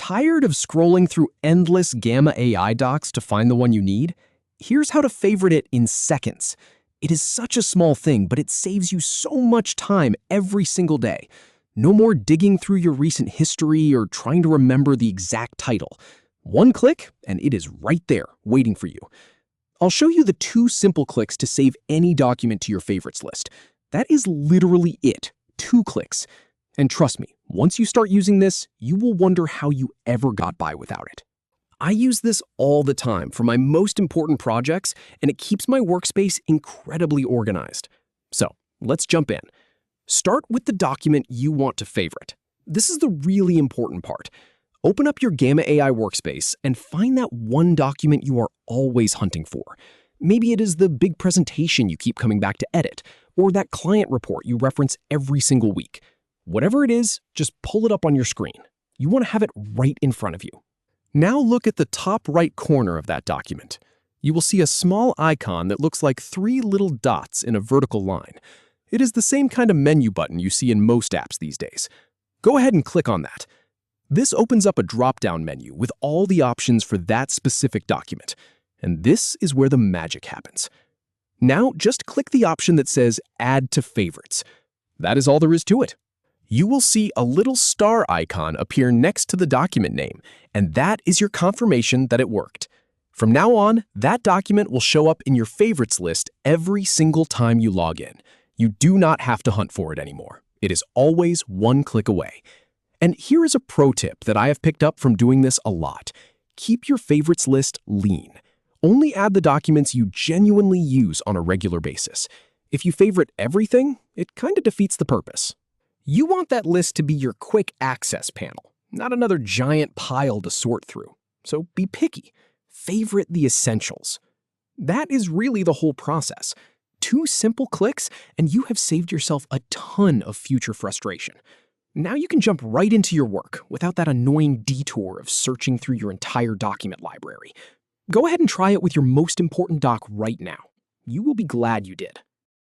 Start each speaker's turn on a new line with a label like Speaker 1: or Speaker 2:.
Speaker 1: Tired of scrolling through endless Gamma AI docs to find the one you need? Here's how to favorite it in seconds. It is such a small thing, but it saves you so much time every single day. No more digging through your recent history or trying to remember the exact title. One click, and it is right there, waiting for you. I'll show you the 2 simple clicks to save any document to your favorites list. That is literally it, 2 clicks. And trust me, once you start using this, you will wonder how you ever got by without it. I use this all the time for my most important projects, and it keeps my workspace incredibly organized. So, let's jump in. Start with the document you want to favorite. This is the really important part. Open up your Gamma AI workspace and find that one document you are always hunting for. Maybe it is the big presentation you keep coming back to edit, or that client report you reference every single week. Whatever it is, just pull it up on your screen. You want to have it right in front of you. Now look at the top right corner of that document. You will see a small icon that looks like 3 little dots in a vertical line. It is the same kind of menu button you see in most apps these days. Go ahead and click on that. This opens up a drop-down menu with all the options for that specific document. And this is where the magic happens. Now just click the option that says Add to Favorites. That is all there is to it. You will see a little star icon appear next to the document name, and that is your confirmation that it worked. From now on, that document will show up in your favorites list every single time you log in. You do not have to hunt for it anymore. It is always one click away. And here is a pro tip that I have picked up from doing this a lot. Keep your favorites list lean. Only add the documents you genuinely use on a regular basis. If you favorite everything, it kind of defeats the purpose. You want that list to be your quick access panel, not another giant pile to sort through. So be picky. Favorite the essentials. That is really the whole process. 2 simple clicks, and you have saved yourself a ton of future frustration. Now you can jump right into your work without that annoying detour of searching through your entire document library. Go ahead and try it with your most important doc right now. You will be glad you did.